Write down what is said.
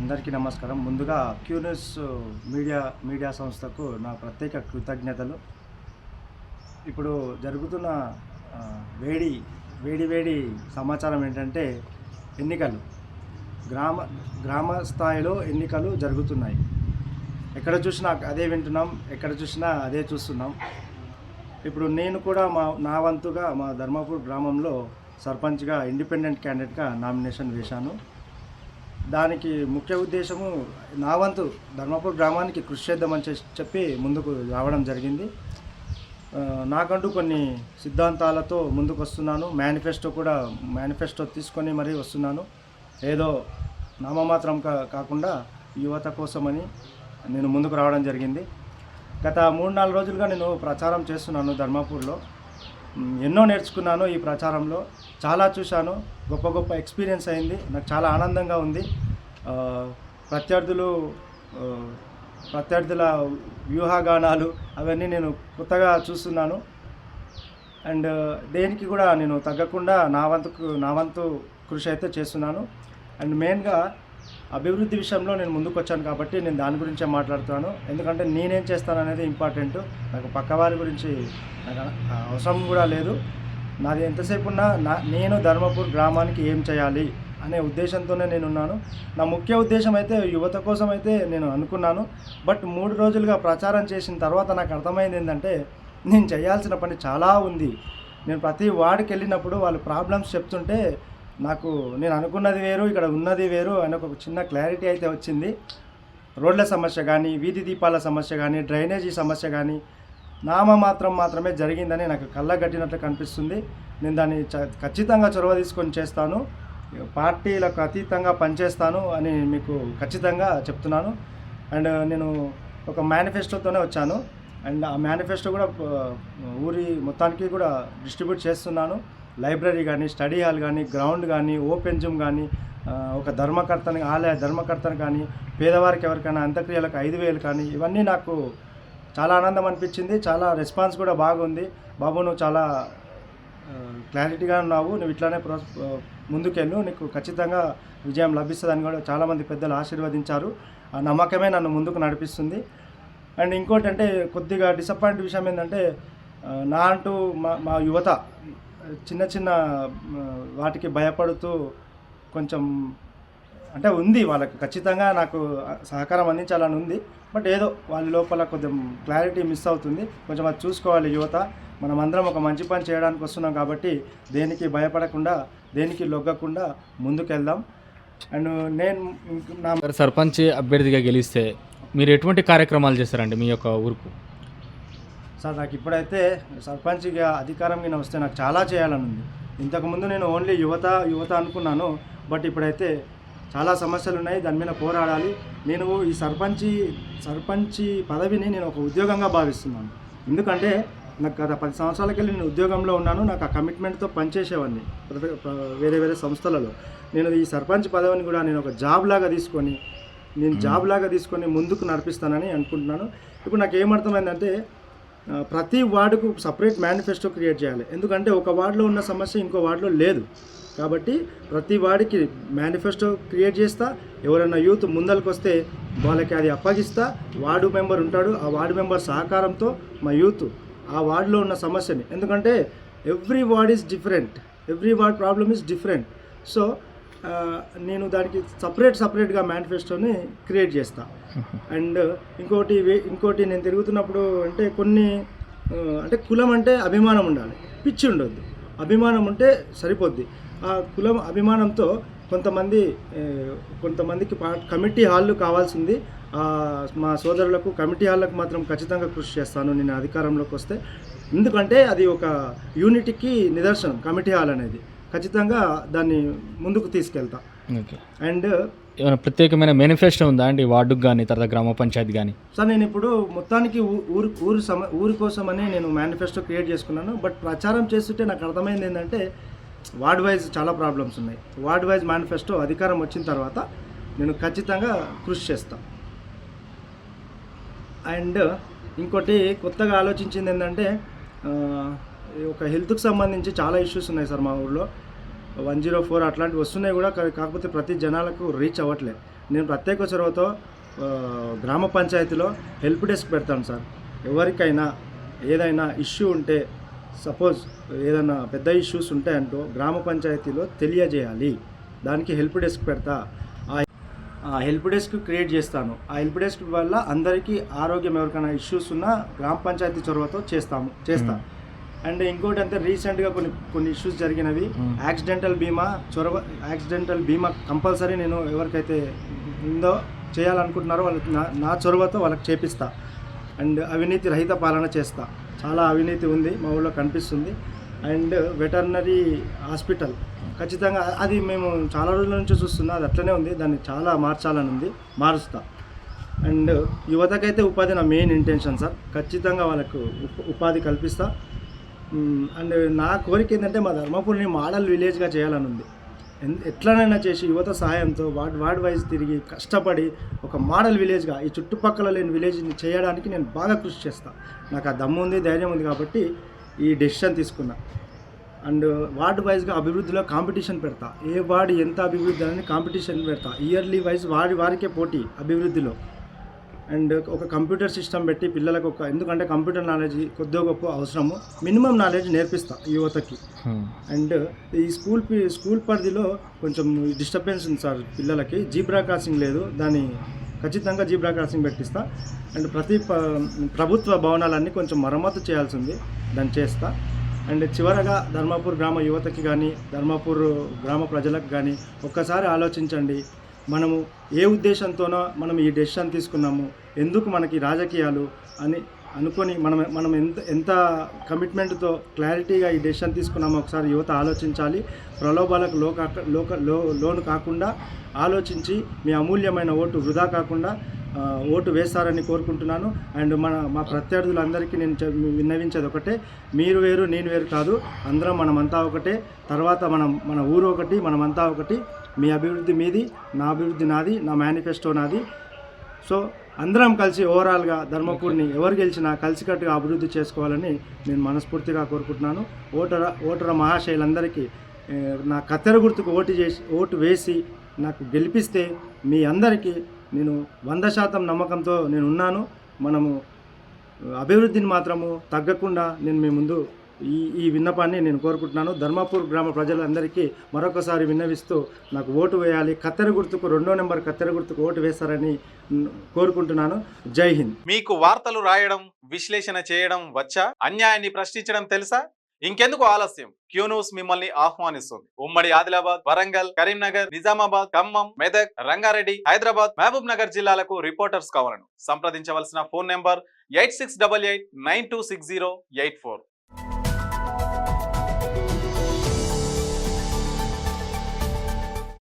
అందరికీ నమస్కారం. ముందుగా క్యూన్యూస్ మీడియా సంస్థకు నా ప్రత్యేక కృతజ్ఞతలు. ఇప్పుడు జరుగుతున్న వేడి సమాచారం ఏంటంటే ఎన్నికలు గ్రామ స్థాయిలో ఎన్నికలు జరుగుతున్నాయి. ఎక్కడ చూసినా అదే వింటున్నాం, ఎక్కడ చూసినా అదే చూస్తున్నాం. ఇప్పుడు నేను కూడా నా వంతుగా మా ధర్మాపూర్ గ్రామంలో సర్పంచ్గా ఇండిపెండెంట్ క్యాండిడేట్గా నామినేషన్ వేశాను. దానికి ముఖ్య ఉద్దేశము నా వంతు ధర్మాపూర్ గ్రామానికి కృషి చేద్దామని చెప్పి ముందుకు రావడం జరిగింది. నాకంటూ కొన్ని సిద్ధాంతాలతో ముందుకు వస్తున్నాను. మేనిఫెస్టో తీసుకొని మరీ వస్తున్నాను. ఏదో నామమాత్రం కాకుండా యువత కోసమని నేను ముందుకు రావడం జరిగింది. గత 3-4 రోజులుగా నేను ప్రచారం చేస్తున్నాను. ధర్మాపూర్లో ఎన్నో నేర్చుకున్నాను. ఈ ప్రచారంలో చాలా చూశాను. గొప్ప ఎక్స్పీరియన్స్ అయింది. నాకు చాలా ఆనందంగా ఉంది. ప్రత్యర్థుల వ్యూహగానాలు అవన్నీ నేను కొత్తగా చూస్తున్నాను. అండ్ దేనికి కూడా నేను తగ్గకుండా నా వంతు కృషి అయితే చేస్తున్నాను. అండ్ మెయిన్గా అభివృద్ధి విషయంలో నేను ముందుకు వచ్చాను కాబట్టి నేను దాని గురించే మాట్లాడుతున్నాను. ఎందుకంటే నేనేం చేస్తాననేది ఇంపార్టెంట్. నాకు పక్కవారి గురించి నాకు అవసరం కూడా లేదు. నాది ఎంతసేపు ఉన్నా నేను ధర్మపూర్ గ్రామానికి ఏం చేయాలి అనే ఉద్దేశంతోనే నేనున్నాను. నా ముఖ్య ఉద్దేశం అయితే యువత కోసం అయితే నేను అనుకున్నాను. బట్ 3 రోజులుగా ప్రచారం చేసిన తర్వాత నాకు అర్థమైంది ఏంటంటే నేను చేయాల్సిన పని చాలా ఉంది. నేను ప్రతి వార్డుకి వెళ్ళినప్పుడు వాళ్ళు ప్రాబ్లమ్స్ చెప్తుంటే నేను అనుకున్నది వేరు, ఇక్కడ ఉన్నది వేరు అని ఒక చిన్న క్లారిటీ అయితే వచ్చింది. రోడ్ల సమస్య కానీ, వీధి దీపాల సమస్య కానీ, డ్రైనేజీ సమస్య కానీ మాత్రమే జరిగిందని నాకు కళ్ళగట్టినట్లు కనిపిస్తుంది. నేను దాన్ని ఖచ్చితంగా చొరవ తీసుకొని చేస్తాను. పార్టీలకు అతీతంగా పనిచేస్తాను అని మీకు ఖచ్చితంగా చెప్తున్నాను. అండ్ నేను ఒక మేనిఫెస్టోతోనే వచ్చాను. అండ్ ఆ మేనిఫెస్టో కూడా ఊరి మొత్తానికి కూడా డిస్ట్రిబ్యూట్ చేస్తున్నాను. లైబ్రరీ కానీ, స్టడీ హాల్ కానీ, గ్రౌండ్ కానీ, ఓపెన్ జిమ్ కానీ, ఒక ఆలయ ధర్మకర్తను కానీ, పేదవారికి ఎవరికైనా అంత్యక్రియలకు 5,000 కానీ, ఇవన్నీ నాకు చాలా ఆనందం అనిపించింది. చాలా రెస్పాన్స్ కూడా బాగుంది. బాబు, నువ్వు చాలా క్లారిటీగా ఉన్నావు, నువ్వు ఇట్లానే ముందుకెళ్ళు, నీకు ఖచ్చితంగా విజయం లభిస్తుందని కూడా చాలామంది పెద్దలు ఆశీర్వదించారు. ఆ నమ్మకమే నన్ను ముందుకు నడిపిస్తుంది. అండ్ ఇంకోటి అంటే కొద్దిగా డిసప్పాయింట్ విషయం ఏంటంటే మా యువత చిన్న వాటికి భయపడుతూ కొంచెం అంటే ఉంది, వాళ్ళకి ఖచ్చితంగా నాకు సహకారం అందించాలని ఉంది. బట్ ఏదో వాళ్ళ లోపల కొంచెం క్లారిటీ మిస్ అవుతుంది. కొంచెం అది చూసుకోవాలి యువత. మనం అందరం ఒక మంచి పని చేయడానికి వస్తున్నాం కాబట్టి దేనికి భయపడకుండా, దేనికి లొగ్గకుండా ముందుకెళ్దాం. అండ్ నేను సర్పంచ్ అభ్యర్థిగా గెలిస్తే మీరు ఎటువంటి కార్యక్రమాలు చేస్తారండి మీ యొక్క ఊరుకు? సార్, నాకు ఇప్పుడైతే సర్పంచ్గా అధికారం మీద వస్తే నాకు చాలా చేయాలని ఉంది. ఇంతకుముందు నేను ఓన్లీ యువత అనుకున్నాను. బట్ ఇప్పుడైతే చాలా సమస్యలు ఉన్నాయి, దాని మీద పోరాడాలి. నేను ఈ సర్పంచి పదవిని నేను ఒక ఉద్యోగంగా భావిస్తున్నాను. ఎందుకంటే నాకు గత 10 సంవత్సరాలకెళ్ళి నేను ఉద్యోగంలో ఉన్నాను. నాకు ఆ కమిట్మెంట్తో పనిచేసేవాడిని వేరే సంస్థలలో. నేను ఈ సర్పంచ్ పదవిని కూడా నేను ఒక జాబ్ లాగా తీసుకొని ముందుకు నడిపిస్తానని అనుకుంటున్నాను. ఇప్పుడు నాకు ఏమర్థమైందంటే ప్రతి వార్డుకు సపరేట్ మేనిఫెస్టో క్రియేట్ చేయాలి. ఎందుకంటే ఒక వార్డులో ఉన్న సమస్య ఇంకో వార్డులో లేదు. కాబట్టి ప్రతి వార్డుకి మేనిఫెస్టో క్రియేట్ చేస్తా. ఎవరైనా యూత్ ముందరికి వస్తే వాళ్ళకి అది అప్పగిస్తా. వార్డు మెంబర్ ఉంటాడు, ఆ వార్డు మెంబర్ సహకారంతో మా యూత్ ఆ వార్డులో ఉన్న సమస్యని, ఎందుకంటే every ward is different, every ward problem is different. So నేను దానికి సపరేట్గా మేనిఫెస్టోని క్రియేట్ చేస్తా. అండ్ ఇంకోటి నేను తిరుగుతున్నప్పుడు అంటే అంటే కులం అంటే అభిమానం ఉండాలి, పిచ్చి ఉండొద్దు. అభిమానం ఉంటే సరిపోద్ది. ఆ కులం అభిమానంతో కొంతమందికి కమిటీ హాళ్ళు కావాల్సింది. మా సోదరులకు కమిటీ హాళ్ళకు మాత్రం ఖచ్చితంగా కృషి చేస్తాను నేను అధికారంలోకి వస్తే. ఎందుకంటే అది ఒక యూనిటీకి నిదర్శనం. కమిటీ హాల్ అనేది ఖచ్చితంగా దాన్ని ముందుకు తీసుకెళ్తా. అండ్ ఏమైనా ప్రత్యేకమైన మేనిఫెస్టో ఉందా అండి వార్డుకు కానీ, తర్వాత గ్రామ పంచాయతీ కానీ? సార్, నేను ఇప్పుడు మొత్తానికి ఊరి కోసమని నేను మేనిఫెస్టో క్రియేట్ చేసుకున్నాను. బట్ ప్రచారం చేస్తుంటే నాకు అర్థమైంది ఏంటంటే వార్డ్ వైజ్ చాలా ప్రాబ్లమ్స్ ఉన్నాయి. వార్డ్ వైజ్ మేనిఫెస్టో అధికారం వచ్చిన తర్వాత నేను ఖచ్చితంగా కృషి చేస్తాను. అండ్ ఇంకోటి కొత్తగా ఆలోచించింది ఏంటంటే ఒక హెల్త్కి సంబంధించి చాలా ఇష్యూస్ ఉన్నాయి సార్ మా ఊళ్ళో. 104 అట్లాంటివి వస్తున్నాయి కూడా, కాకపోతే ప్రతి జనాలకు రీచ్ అవ్వట్లేదు. నేను ప్రత్యేక చొరవతో గ్రామ పంచాయతీలో హెల్ప్ డెస్క్ పెడతాను సార్. ఎవరికైనా ఏదైనా ఇష్యూ ఉంటే, సపోజ్ ఏదైనా పెద్ద ఇష్యూస్ ఉంటాయంటూ గ్రామ పంచాయతీలో తెలియజేయాలి. దానికి హెల్ప్ డెస్క్ పెడతా. ఆ హెల్ప్ డెస్క్ క్రియేట్ చేస్తాను. ఆ హెల్ప్ డెస్క్ వల్ల అందరికీ ఆరోగ్యం ఎవరికైనా ఇష్యూస్ ఉన్నా గ్రామ పంచాయతీ చొరవతో చేస్తా. అండ్ ఇంకోటి అంటే రీసెంట్గా కొన్ని ఇష్యూస్ జరిగినవి. యాక్సిడెంటల్ బీమా కంపల్సరీ నేను ఎవరికైతే ఉందో చేయాలనుకుంటున్నారో వాళ్ళకి నా చొరవతో వాళ్ళకి చేపిస్తా. అండ్ అవినీతి రహిత పాలన చేస్తా. చాలా అవినీతి ఉంది మా ఊళ్ళో కనిపిస్తుంది. అండ్ వెటర్నరీ హాస్పిటల్ ఖచ్చితంగా అది మేము చాలా రోజుల నుంచి చూస్తున్నా, అది అట్లనే ఉంది. దాన్ని చాలా మార్చాలని ఉంది, మారుస్తా. అండ్ యువతకైతే ఉపాధి నా మెయిన్ ఇంటెన్షన్ సార్. ఖచ్చితంగా వాళ్ళకు ఉపాధి కల్పిస్తా. అండ్ నా కోరిక ఏంటంటే మా ధర్మపురిని మోడల్ విలేజ్గా చేయాలని ఉంది. ఎట్లనైనా చేసి యువత సహాయంతో వార్డ్ వైజ్ తిరిగి కష్టపడి ఒక మోడల్ విలేజ్గా ఈ చుట్టుపక్కల లేని విలేజ్ని చేయడానికి నేను బాగా కృషి చేస్తాను. నాకు ఆ దమ్ము ఉంది, ధైర్యం ఉంది కాబట్టి ఈ డెసిషన్ తీసుకున్నా. అండ్ వార్డ్ వైజ్గా అభివృద్ధిలో కాంపిటీషన్ పెడతా. ఏ వార్డు ఎంత అభివృద్ధి అని కాంపిటీషన్ పెడతా. ఇయర్లీ వైజ్ వారికే పోటీ అభివృద్ధిలో. అండ్ ఒక కంప్యూటర్ సిస్టమ్ పెట్టి పిల్లలకు ఎందుకంటే కంప్యూటర్ నాలెడ్జ్ కొద్దిగా గొప్ప అవసరము, మినిమం నాలెడ్జ్ నేర్పిస్తా యువతకి. అండ్ ఈ స్కూల్ పరిధిలో కొంచెం డిస్టర్బెన్స్ ఉంది సార్ పిల్లలకి. జీబ్రా క్రాసింగ్ లేదు, దాన్ని ఖచ్చితంగా జీబ్రా క్రాసింగ్ పెట్టిస్తా. అండ్ ప్రతి ప్రభుత్వ భవనాలన్నీ కొంచెం మరమ్మతు చేయాల్సి ఉంది, దాన్ని చేస్తా. అండ్ చివరగా ధర్మాపూర్ గ్రామ యువతకి కానీ ధర్మాపూర్ గ్రామ ప్రజలకు కానీ ఒక్కసారి ఆలోచించండి. మనము ఏ ఉద్దేశంతోనో మనం ఈ డెసిషన్ తీసుకున్నాము, ఎందుకు మనకి రాజకీయాలు అని అనుకొని మనం ఎంత కమిట్మెంట్తో క్లారిటీగా ఈ డెసిషన్ తీసుకున్నామో ఒకసారి యువత ఆలోచించాలి. ప్రలోభాలకు లోను కాకుండా ఆలోచించి మీ అమూల్యమైన ఓటు వృధా కాకుండా ఓటు వేస్తారని కోరుకుంటున్నాను. అండ్ మా ప్రత్యర్థులందరికీ నేను విన్నవించేది ఒకటే, మీరు వేరు నేను వేరు కాదు, అందరం మనమంతా ఒకటే. తర్వాత మన ఊరు ఒకటి, మనమంతా ఒకటి. మీ అభివృద్ధి మీది, నా అభివృద్ధి నాది, నా మేనిఫెస్టో నాది. సో అందరం కలిసి ఓవరాల్గా ధర్మపూర్ని ఎవరు గెలిచినా కలిసికట్టుగా అభివృద్ధి చేసుకోవాలని నేను మనస్ఫూర్తిగా కోరుకుంటున్నాను. ఓటర మహాశయులందరికీ నా కత్తెర గుర్తుకు ఓటు వేసి నాకు గెలిపిస్తే మీ అందరికీ నేను 100% నమ్మకంతో నేను ఉన్నాను. మనము అభివృద్ధిని మాత్రము తగ్గకుండా నేను మీ ముందు ఈ విన్నపాన్ని నేను కోరుకుంటున్నాను. ధర్మాపూర్ గ్రామ ప్రజలందరికీ మరొకసారి విన్నవిస్తూ నాకు ఓటు వేయాలి, కత్తెర గుర్తుకు 2వ నెంబర్ కత్తెర గుర్తుకు ఓటు వేస్తారని కోరుకుంటున్నాను. జై హింద్. మీకు వార్తలు రాయడం, విశ్లేషణ చేయడం వచ్చా? అన్యాయాన్ని ప్రశ్నించడం తెలుసా? ఇంకెందుకు ఆలస్యం? క్యూ న్యూస్ మిమ్మల్ని ఆహ్వానిస్తుంది. ఉమ్మడి ఆదిలాబాద్, వరంగల్, కరీంనగర్, నిజామాబాద్, ఖమ్మం, మెదక్, రంగారెడ్డి, హైదరాబాద్, మహబూబ్ నగర్ జిల్లాలకు రిపోర్టర్స్ కావాలను సంప్రదించవలసిన ఫోన్ నెంబర్ 8688926084.